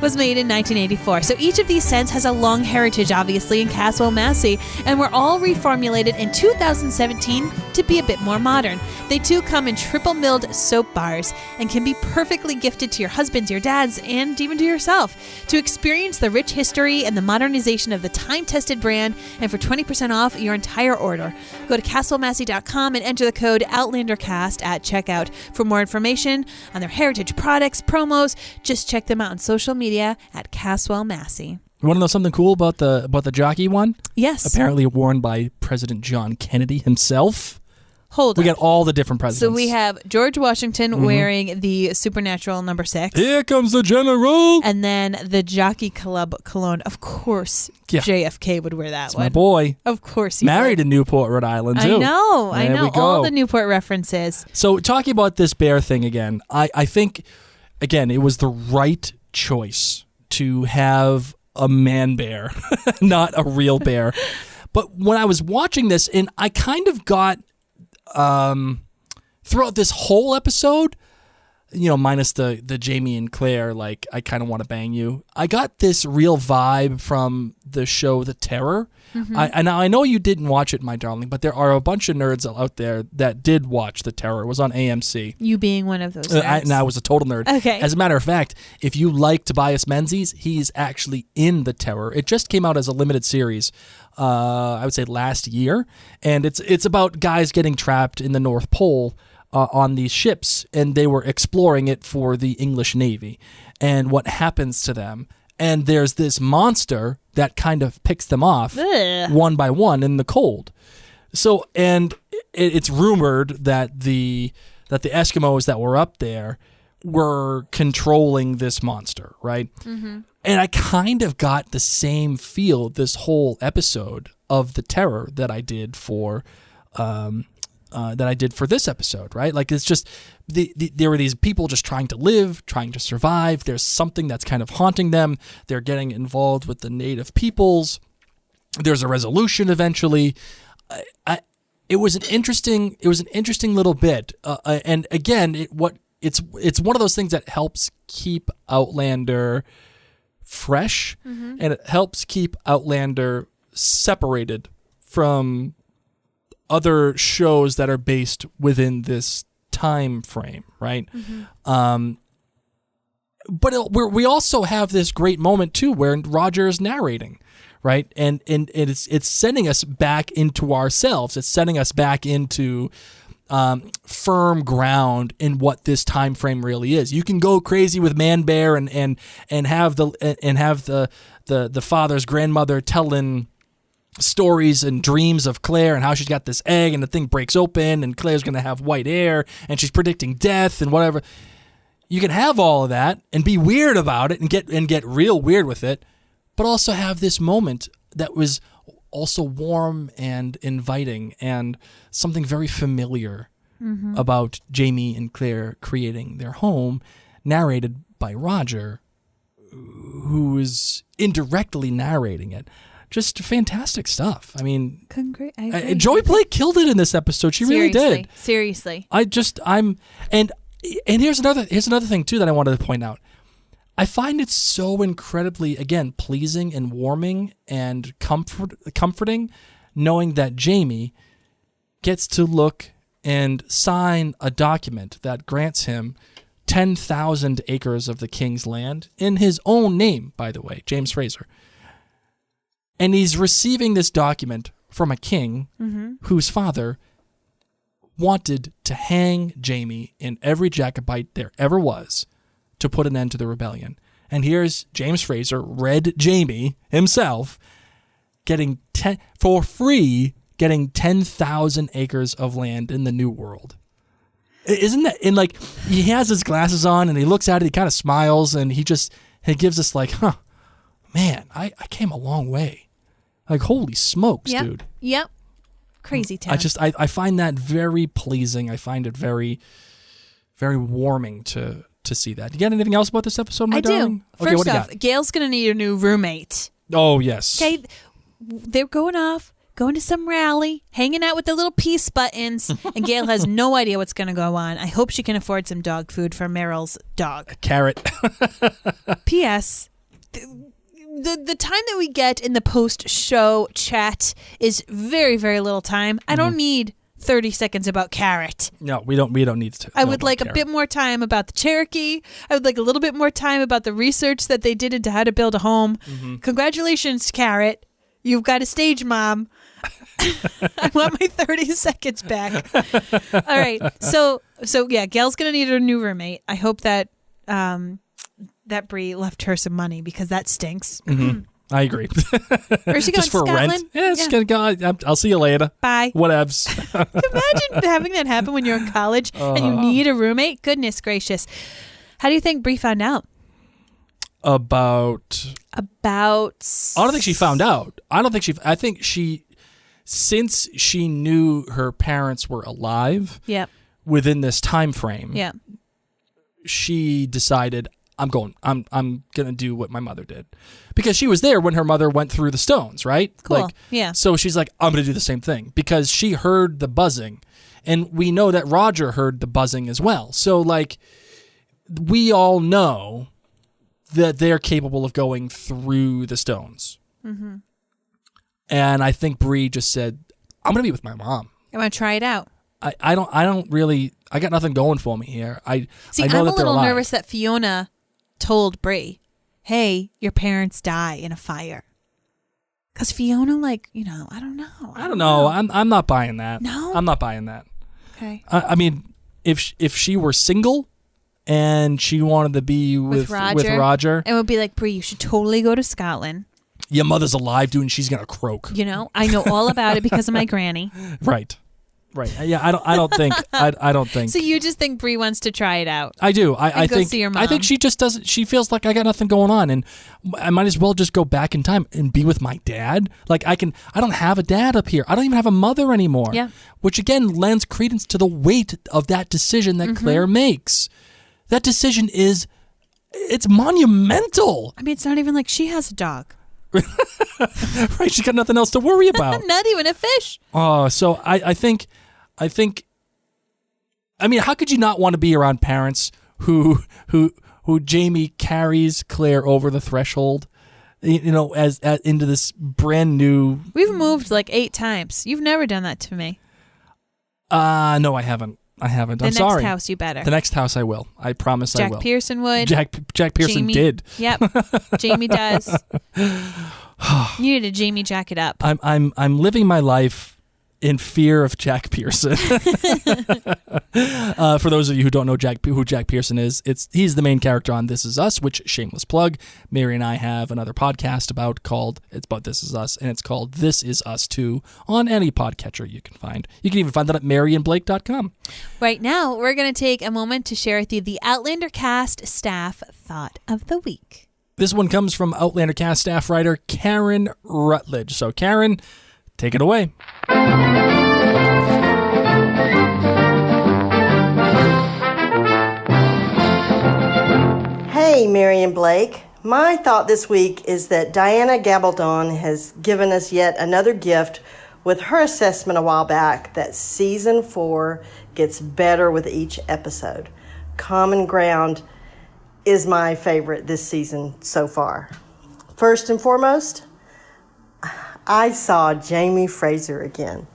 was made in 1984. So each of these scents has a long heritage, obviously, in Caswell Massey, and were all reformulated in 2017 to be a bit more modern. They too come in triple milled soap bars and can be perfectly gifted to your husbands, your dads, and even to yourself. To experience the rich history and the modernization of the time-tested brand, and for 20% off your entire order, go to caswellmassey.com and enter the code OutlanderCast at checkout. For more information on their heritage products, promos, just check them out on social media at Caswell Massey. You want to know something cool about the jockey one? Yes. Apparently worn by President John Kennedy himself. Hold We on. got all the different presidents. So we have George Washington wearing the supernatural number 6. Here comes the general. And then the Jockey Club Cologne. Of course, Yeah. JFK would wear that That's one. my boy. Of course he Married would. in Newport, Rhode Island, too. I know. There we go. All the Newport references. So talking about this bear thing again, I think, again, it was the right choice to have a man bear, not a real bear. But when I was watching this, and I kind of got, throughout this whole episode, minus the Jamie and Claire, like, I kind of want to bang you, I got this real vibe from the show The Terror. I know you didn't watch it, my darling, but there are a bunch of nerds out there that did watch The Terror. It was on AMC. You being one of those nerds. I was a total nerd. Okay. As a matter of fact, if you like Tobias Menzies, he's actually in The Terror. It just came out as a limited series, I would say last year, and it's about guys getting trapped in the North Pole on these ships, and they were exploring it for the English Navy, and what happens to them. And there's this monster that kind of picks them off one by one in the cold. So, and it's rumored that the Eskimos that were up there were controlling this monster, right? Mm-hmm. And I kind of got the same feel this whole episode of The Terror that I did for this episode, right? Like, it's just there were these people just trying to live, trying to survive. There's something that's kind of haunting them. They're getting involved with the native peoples. There's a resolution eventually. It was an interesting little bit. And again, it's one of those things that helps keep Outlander fresh, and it helps keep Outlander separated from other shows that are based within this time frame, right? But we also have this great moment too, where Roger is narrating, right? And it's sending us back into ourselves. It's sending us back into firm ground in what this time frame really is. You can go crazy with Man Bear and have the father's grandmother telling stories and dreams of Claire and how she's got this egg and the thing breaks open and Claire's going to have white hair and she's predicting death and whatever. You can have all of that and be weird about it and get real weird with it, but also have this moment that was also warm and inviting and something very familiar about Jamie and Claire creating their home, narrated by Roger, who is indirectly narrating it. Just fantastic stuff. I mean, Joey Blake killed it in this episode. She really did. Seriously. And here's another thing too that I wanted to point out. I find it so incredibly, again, pleasing and warming and comforting knowing that Jamie gets to look and sign a document that grants him 10,000 acres of the king's land in his own name, by the way, James Fraser. And he's receiving this document from a king whose father wanted to hang Jamie in every Jacobite there ever was to put an end to the rebellion. And here's James Fraser, Red Jamie himself, getting 10,000 acres of land in the New World. Isn't that, and like, he has his glasses on and he looks at it, he kind of smiles and he gives us like, man, I came a long way. Like, holy smokes, dude. Yep. Crazy town. I find that very pleasing. I find it very, very warming to see that. You got anything else about this episode, my darling? I do. First off, Gail's going to need a new roommate. Oh, yes. Okay, they're going to some rally, hanging out with the little peace buttons, and Gail has no idea what's going to go on. I hope she can afford some dog food for Meryl's dog. Carrot. P.S. The time that we get in the post-show chat is very, very little time. I don't need 30 seconds about Carrot. No, we don't need to. I would like a bit more time about the Cherokee. I would like a little bit more time about the research that they did into how to build a home. Congratulations, Carrot. You've got a stage mom. I want my 30 seconds back. All right. So yeah, Gail's going to need a new roommate. I hope that that Bree left her some money because that stinks. I agree. Where's she going? Just for Scotland? rent? Yeah, it's gonna go. I'll see you later. Bye. Whatevs. Imagine having that happen when you're in college and you need a roommate. Goodness gracious. How do you think Bree found out? About. I don't think she found out. I think since she knew her parents were alive. Yep. Within this time frame. Yeah. She decided, I'm gonna do what my mother did, because she was there when her mother went through the stones, right? Cool. Yeah. So she's like, I'm gonna do the same thing, because she heard the buzzing, and we know that Roger heard the buzzing as well. So like, we all know that they're capable of going through the stones. And I think Bree just said, I'm gonna be with my mom. I want to try it out. I don't really. I got nothing going for me here. I know I'm that a they're little alive. nervous that Fiona told Bree, "Hey, your parents die in a fire." Because Fiona, I don't know. I don't know. I'm not buying that. No? I'm not buying that. Okay. I mean, if she were single and she wanted to be with Roger, it would be like, Bree, you should totally go to Scotland. Your mother's alive, dude, and she's gonna croak. I know all about it because of my granny. Right. Yeah, I don't think. I don't think. So you just think Bree wants to try it out? I do. I think. See your mom. I think she just doesn't. She feels like I got nothing going on, and I might as well just go back in time and be with my dad. Like I don't have a dad up here. I don't even have a mother anymore. Yeah. Which again lends credence to the weight of that decision that Claire makes. That decision it's monumental. I mean, it's not even like she has a dog. Right. She's got nothing else to worry about. Not even a fish. Oh, so I think. I mean, how could you not want to be around parents who Jamie carries Claire over the threshold, as into this brand new. We've moved like 8 times. You've never done that to me. No, I haven't. I'm sorry. The next house, you better. The next house, I will. I promise I will. Jack Pearson would. Jack Pearson Jamie, did. Yep. Jamie does. You need to Jamie jack it up. I'm living my life in fear of Jack Pearson. For those of you who don't know who Jack Pearson is, he's the main character on This Is Us, which, shameless plug, Mary and I have another podcast about This Is Us, and it's called This Is Us 2 on any podcatcher you can find. You can even find that at maryandblake.com. Right now, we're going to take a moment to share with you the Outlander cast staff thought of the week. This one comes from Outlander cast staff writer Karen Rutledge. So, Karen, take it away. Hey, Mary and Blake. My thought this week is that Diana Gabaldon has given us yet another gift with her assessment a while back that season 4 gets better with each episode. Common Ground is my favorite this season so far. First and foremost, I saw Jamie Fraser again,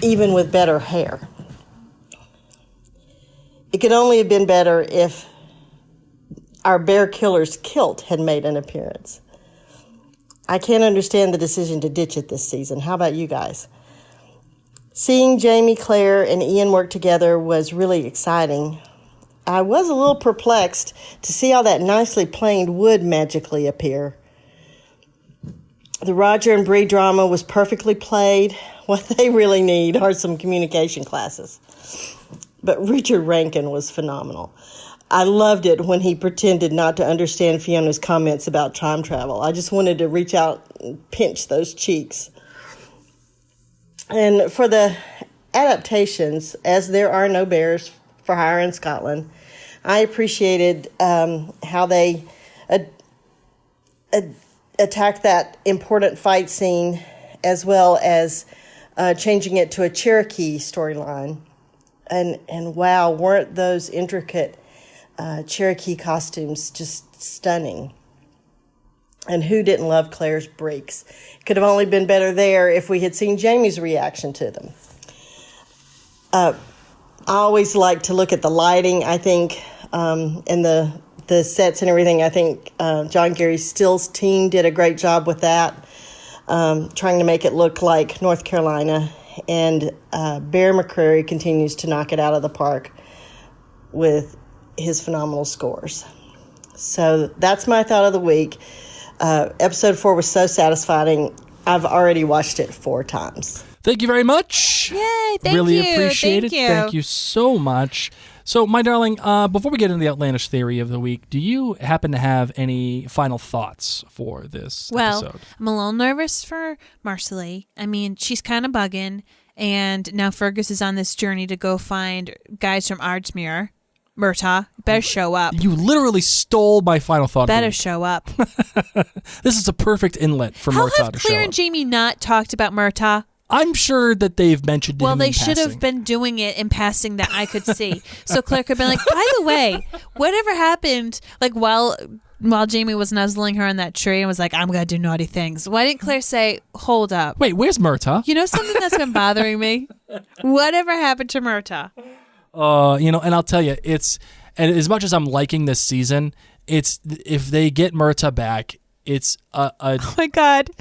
even with better hair. It could only have been better if our bear killer's kilt had made an appearance. I can't understand the decision to ditch it this season. How about you guys? Seeing Jamie, Claire, and Ian work together was really exciting. I was a little perplexed to see all that nicely planed wood magically appear. The Roger and Bree drama was perfectly played. What they really need are some communication classes. But Richard Rankin was phenomenal. I loved it when he pretended not to understand Fiona's comments about time travel. I just wanted to reach out and pinch those cheeks. And for the adaptations, as there are no bears for hire in Scotland, I appreciated how they attacked that important fight scene, as well as changing it to a Cherokee storyline. And wow, weren't those intricate Cherokee costumes just stunning? And who didn't love Claire's breaks? Could have only been better there if we had seen Jamie's reaction to them. I always like to look at the lighting, I think, and the sets and everything. I think John Gary Still's team did a great job with that, trying to make it look like North Carolina. And Bear McCreary continues to knock it out of the park with his phenomenal scores. So that's my thought of the week. Episode 4 was so satisfying. I've already watched it 4 times. Thank you very much. Yay, thank really you. Really appreciate it. Thank you so much. So, my darling, before we get into the Outlandish theory of the week, do you happen to have any final thoughts for this episode? I'm a little nervous for Marcelly. I mean, she's kind of bugging, and now Fergus is on this journey to go find guys from Ardsmuir. Murtaugh, better show up. You literally stole my final thought. Better show up. This is a perfect inlet for Murtaugh to show up. How have Claire and Jamie not talked about Murtaugh? I'm sure that they've mentioned him in Well, they passing. should have been doing it in passing that I could see. So Claire could have been like, by the way, whatever happened, like while Jamie was nuzzling her in that tree and was like, I'm going to do naughty things. Why didn't Claire say, hold up? Wait, where's Murtaugh? You know something that's been bothering me? Whatever happened to Murtaugh? And I'll tell you, and as much as I'm liking this season, it's if they get Murtaugh back, it's oh my God.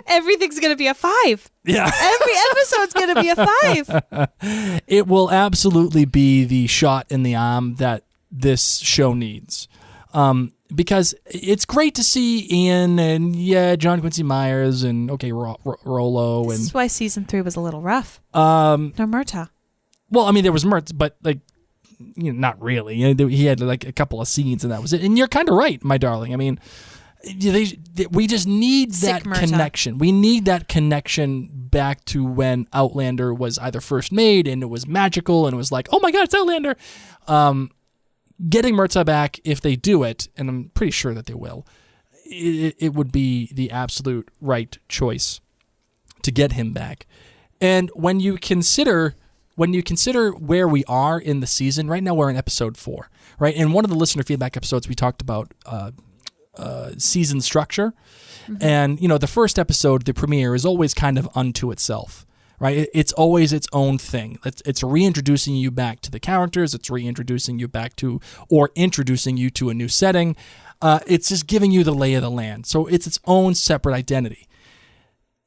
Everything's going to be a 5. Yeah. Every episode's going to be a 5. It will absolutely be the shot in the arm that this show needs. Because it's great to see Ian and, John Quincy Myers and, Rollo. This is why season 3 was a little rough. No Murtaugh. Well, I mean, there was Murtaugh, but, not really. He had, a couple of scenes, and that was it. And you're kind of right, my darling. I mean, we just need that connection. We need that connection back to when Outlander was either first made and it was magical and it was like, oh my God, it's Outlander. Getting Murtaugh back, if they do it, and I'm pretty sure that they will, it would be the absolute right choice to get him back. And when you consider where we are in the season, right now we're in episode 4, right? In one of the listener feedback episodes, we talked about season structure. Mm-hmm. And, the first episode, the premiere, is always kind of unto itself, right? It's always its own thing. It's reintroducing you back to the characters. It's reintroducing you back to, or introducing you to a new setting. It's just giving you the lay of the land. So it's its own separate identity.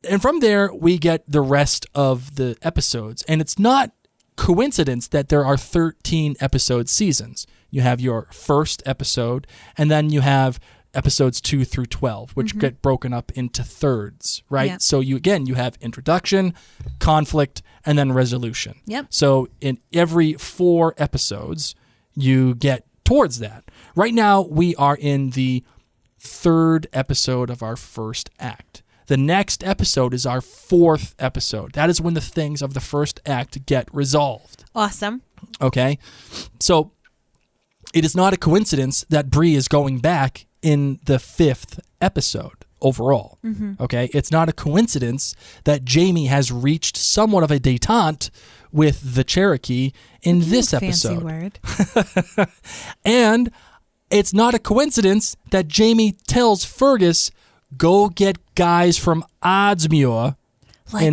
And from there, we get the rest of the episodes. And it's not coincidence that there are 13 episode seasons. You have your first episode, and then you have episodes 2 through 12, which get broken up into thirds, right? Yep. So you have introduction, conflict, and then resolution. Yep. So in every 4 episodes, you get towards that. Right now, we are in the 3rd episode of our first act. The next episode is our 4th episode. That is when the things of the first act get resolved. Awesome. Okay? So it is not a coincidence that Bree is going back in the 5th episode overall. Okay? It's not a coincidence that Jamie has reached somewhat of a détente with the Cherokee in this Fancy episode. word. And it's not a coincidence that Jamie tells Fergus, go get guys from Oddsmuir Like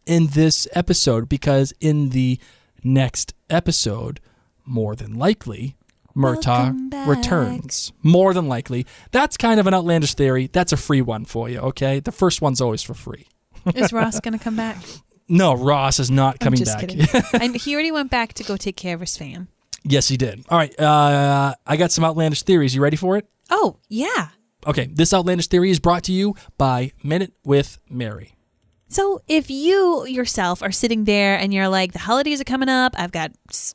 in this episode, because in the next episode, more than likely, Murtaugh Welcome back. returns. More than likely. That's kind of an outlandish theory. That's a free one for you, okay? The first one's always for free. Is Ross going to come back? No, Ross is not coming I'm just back. kidding. And he already went back to go take care of his fam. Yes, he did. All right, I got some outlandish theories. You ready for it? Oh, yeah. Okay, this outlandish theory is brought to you by Minute with Mary. So if you yourself are sitting there and you're like, the holidays are coming up, I've got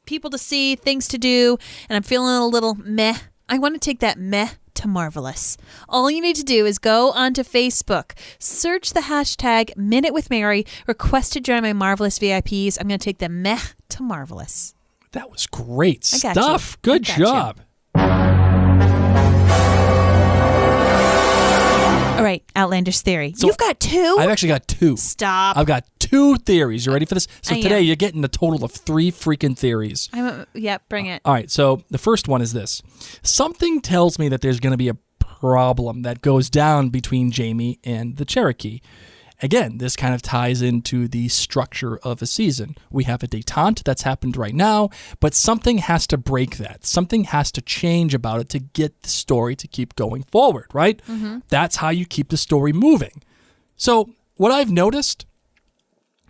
people to see, things to do, and I'm feeling a little meh, I want to take that meh to marvelous. All you need to do is go onto Facebook, search the hashtag Minute with Mary, request to join my Marvelous VIPs. I'm going to take the meh to marvelous. That was great I got stuff. you. Good I got job. All right, outlandish theory. You've got 2? I've actually got 2. Stop. I've got 2 theories. You ready for this? So I today am. you're getting a total of 3 freaking theories. Bring it. All right, so the first one is this. Something tells me that there's going to be a problem that goes down between Jamie and the Cherokee. Again, this kind of ties into the structure of a season. We have a détente that's happened right now, but something has to break that. Something has to change about it to get the story to keep going forward, right? That's how you keep the story moving. So what I've noticed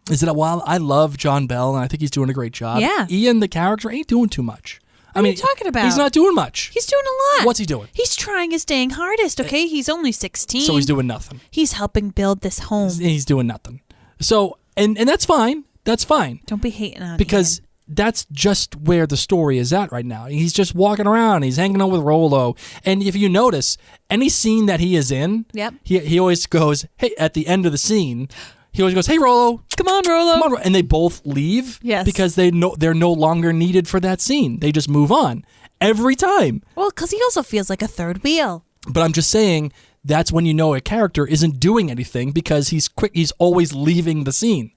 is that while I love John Bell and I think he's doing a great job, Yeah. Ian, the character, ain't doing too much. What are you talking about? He's not doing much. He's doing a lot. What's he doing? He's trying his dang hardest, okay? He's only 16. So he's doing nothing. He's helping build this home. He's doing nothing. So, and that's fine. That's fine. Don't be hating on Because that's just where the story is at right now. He's just walking around. He's hanging out with Rollo. And if you notice, any scene that he is in, Yep. he always goes, hey, at the end of the scene, he always goes, hey, Rollo. Come on, Rollo. Come on, Rollo. And they both leave Yes. because they're no longer needed for that scene. They just move on every time. Well, because he also feels like a third wheel. But I'm just saying that's when you know a character isn't doing anything because he's quick. He's always leaving the scene.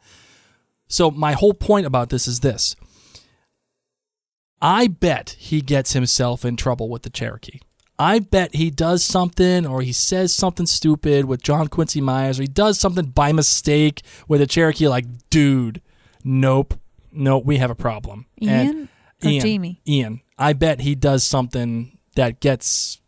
So my whole point about this is this. I bet he gets himself in trouble with the Cherokee. I bet he does something or he says something stupid with John Quincy Myers or he does something by mistake with the Cherokee like, dude, nope, we have a problem. Ian or Jamie? Ian. I bet he does something that gets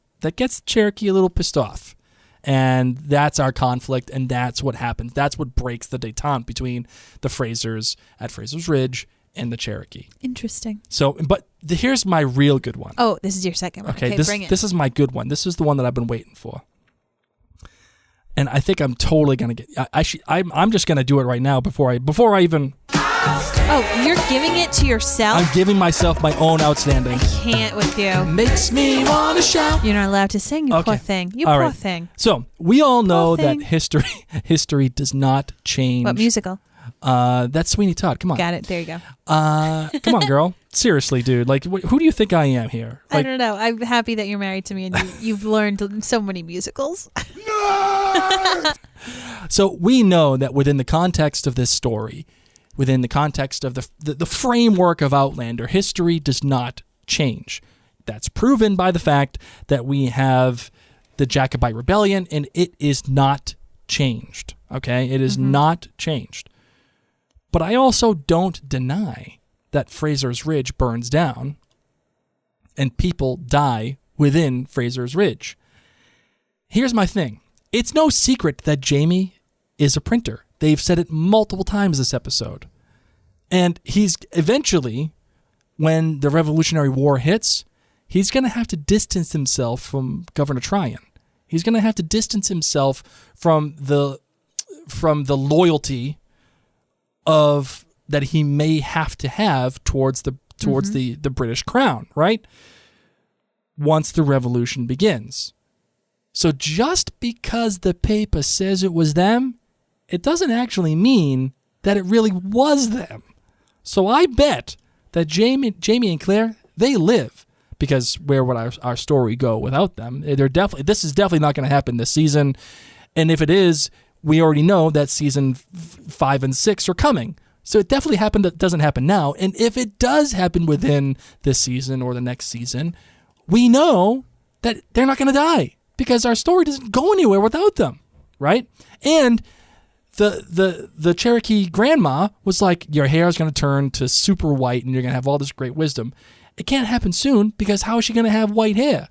Cherokee a little pissed off. And that's our conflict, and that's what happens. That's what breaks the détente between the Frasers at Fraser's Ridge and the Cherokee. Interesting. So, but here's my real good one. Oh, this is your second one. Okay, this bring it. this is my good one. This is the one that I've been waiting for. And I think I'm totally gonna get. I'm just gonna do it right now before I even. Oh, you're giving it to yourself? I'm giving myself my own outstanding. Can't with you. Makes me wanna shout. You're not allowed to sing, you Okay. poor thing. You All poor right. thing. So we all know Poor thing. that history does not change. What musical? That's Sweeney Todd. Come on. Got it. There you go. Come on, girl. Seriously, dude. Like, who do you think I am here? I Like, don't know. I'm happy that you're married to me and you've learned so many musicals. so we know that within the context of this story, within the context of the framework of Outlander, history does not change. That's proven by the fact that we have the Jacobite Rebellion, and it is not changed. Okay? It is not changed. But I also don't deny that Fraser's Ridge burns down and people die within Fraser's Ridge. Here's my thing. It's no secret that Jamie is a printer. They've said it multiple times this episode. And he's eventually, when the Revolutionary War hits, he's going to have to distance himself from Governor Tryon. He's going to have to distance himself from the loyalty of that he may have to have towards the British crown, right? Once the revolution begins. So just because the paper says it was them, it doesn't actually mean that it really was them. So I bet that Jamie and Claire, they live, because where would our story go without them? This is definitely not going to happen this season. And if it is, we already know that season 5 and 6 are coming. So it definitely happened. That doesn't happen now. And if it does happen within this season or the next season, we know that they're not going to die because our story doesn't go anywhere without them, right? And the Cherokee grandma was like, your hair is going to turn to super white and you're going to have all this great wisdom. It can't happen soon because how is she going to have white hair?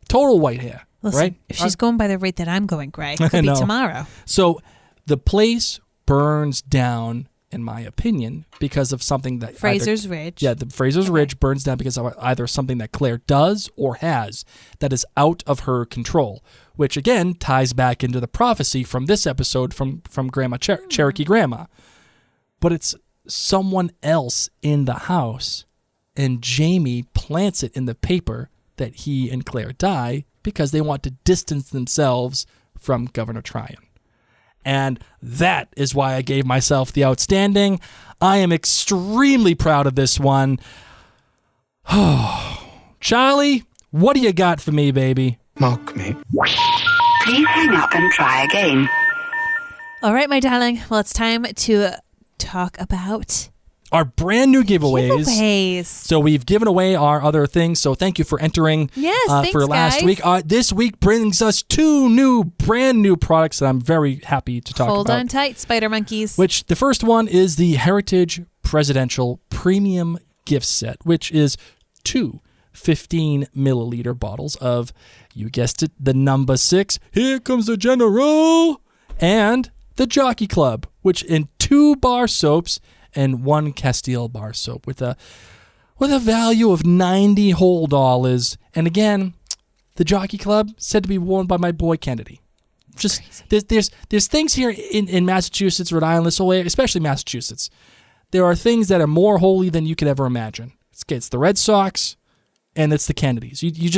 Total white hair, Listen, right? if she's going by the rate that I'm going, Gray, it could be tomorrow. So the place burns down, in my opinion, because of something that Fraser's Ridge. Yeah, the Fraser's Ridge burns down because of either something that Claire does or has that is out of her control, which again ties back into the prophecy from this episode from Grandma Cherokee Grandma. But it's someone else in the house, and Jamie plants it in the paper that he and Claire die because they want to distance themselves from Governor Tryon. And that is why I gave myself the outstanding. I am extremely proud of this one. Charlie, what do you got for me, baby? Mock me. Please hang up and try again. All right, my darling. Well, it's time to talk about our brand new giveaways. So we've given away our other things. So thank you for entering. Yes, thanks, for last guys. week. This week brings us 2 brand new products that I'm very happy to talk about. Hold on tight, Spider Monkeys. Which the first one is the Heritage Presidential Premium Gift Set, which is 2 15-milliliter bottles of, you guessed it, the number 6. Here comes the General, and the Jockey Club, which in 2 bar soaps and 1 Castile bar soap with a value of $90 whole. And again, the Jockey Club said to be worn by my boy Kennedy. Just there's things here in Massachusetts, Rhode Island, this whole area, especially Massachusetts. There are things that are more holy than you could ever imagine. It's the Red Sox, and it's the Kennedys. You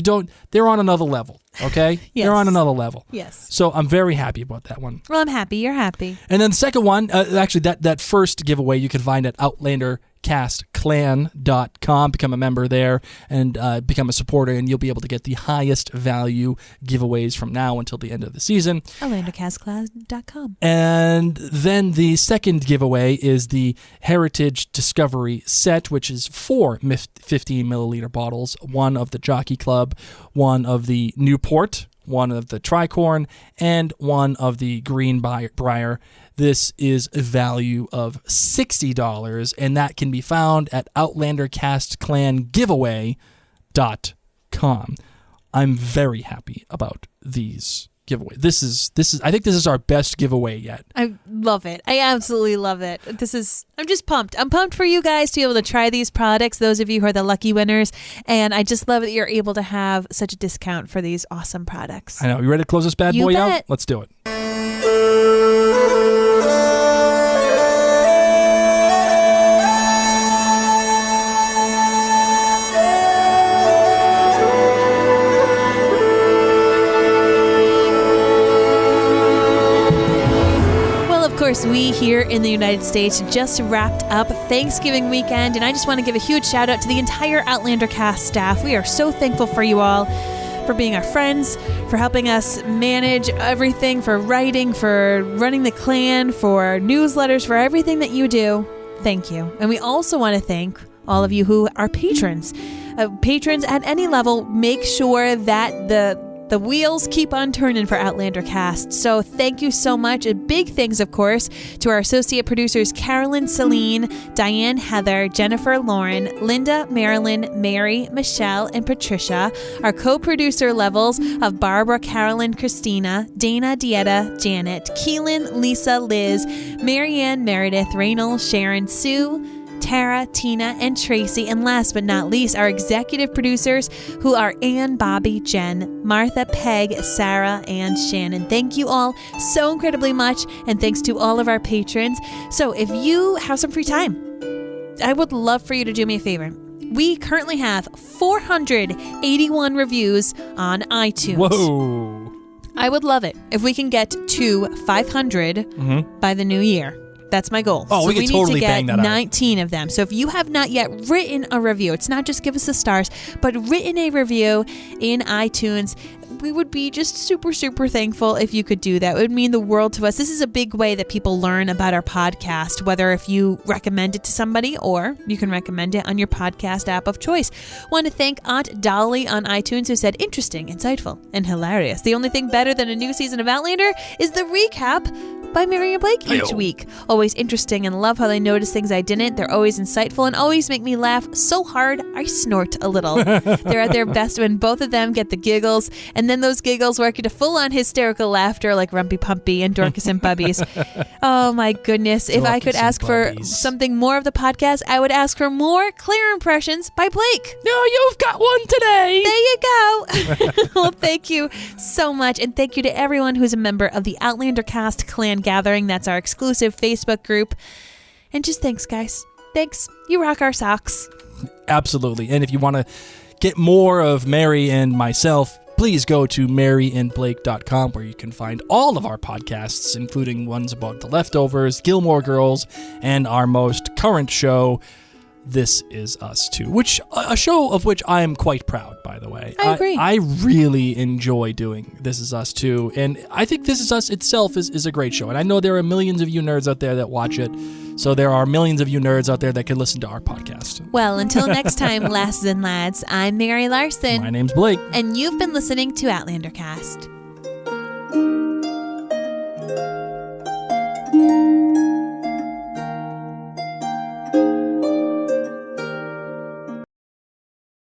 don't. They're on another level. Okay, Yes. They're on another level. Yes. So I'm very happy about that one. Well, I'm happy. You're happy. And then the second one, actually that first giveaway you can find at OutlanderCastClan.com. Become a member there and become a supporter, and you'll be able to get the highest value giveaways from now until the end of the season. OutlanderCastClan.com. And then the second giveaway is the Heritage Discovery Set, which is 4 15-milliliter bottles, 1 of the Jockey Club, 1 of the Newport, 1 of the Tricorn, and 1 of the Green Brier. This is a value of $60, and that can be found at OutlanderCastClanGiveaway.com. I'm very happy about these giveaways. This is I think this is our best giveaway yet. I love it. I absolutely love it. I'm just pumped. I'm pumped for you guys to be able to try these products, those of you who are the lucky winners. And I just love that you're able to have such a discount for these awesome products. I know. You ready to close this bad You boy bet. out? Let's do it. Of course, we here in the United States just wrapped up Thanksgiving weekend, and I just want to give a huge shout out to the entire Outlander cast staff. We are so thankful for you all, for being our friends, for helping us manage everything, for writing, for running the clan, for newsletters, for everything that you do. Thank you. And we also want to thank all of you who are patrons. Patrons at any level, make sure that the the wheels keep on turning for Outlander Cast. So thank you so much. A big thanks, of course, to our associate producers Carolyn, Celine, Diane, Heather, Jennifer, Lauren, Linda, Marilyn, Mary, Michelle, and Patricia. Our co-producer levels of Barbara, Carolyn, Christina, Dana, Dieta, Janet, Keelan, Lisa, Liz, Marianne, Meredith, Raynal, Sharon, Sue, Tara, Tina, and Tracy. And last but not least, our executive producers, who are Ann, Bobby, Jen, Martha, Peg, Sarah, and Shannon. Thank you all so incredibly much, and thanks to all of our patrons. So if you have some free time, I would love for you to do me a favor. We currently have 481 reviews on iTunes. Whoa. I would love it if we can get to 500 by the new year. That's my goal. Oh, so we can totally need to bang get that out. 19 of them. So if you have not yet written a review, it's not just give us the stars, but written a review in iTunes, we would be just super, super thankful if you could do that. It would mean the world to us. This is a big way that people learn about our podcast, whether if you recommend it to somebody or you can recommend it on your podcast app of choice. Want to thank Aunt Dolly on iTunes who said, interesting, insightful, and hilarious. The only thing better than a new season of Outlander is the recap by Mary and Blake each week. Always interesting, and love how they notice things I didn't. They're always insightful and always make me laugh so hard I snort a little. They're at their best when both of them get the giggles, and then those giggles work into full-on hysterical laughter like Rumpy Pumpy and Dorcas and Bubbies. Oh my goodness. If I could ask for something more of the podcast, I would ask for more Claire impressions by Blake. No, you've got one today. There you go. Well, thank you so much, and thank you to everyone who's a member of the Outlander Cast Clan Gathering. That's our exclusive Facebook group. And just thanks, guys. Thanks. You rock our socks. Absolutely. And if you want to get more of Mary and myself, please go to maryandblake.com, where you can find all of our podcasts, including ones about The Leftovers, Gilmore Girls, and our most current show, This Is Us 2, which a show of which I am quite proud, by the way. I agree. I really enjoy doing This Is Us 2, and I think This Is Us itself is a great show. And I know there are millions of you nerds out there that watch it, so there are millions of you nerds out there that can listen to our podcast. Well, until next time, lasses and lads, I'm Mary Larson. My name's Blake. And you've been listening to Outlander Cast.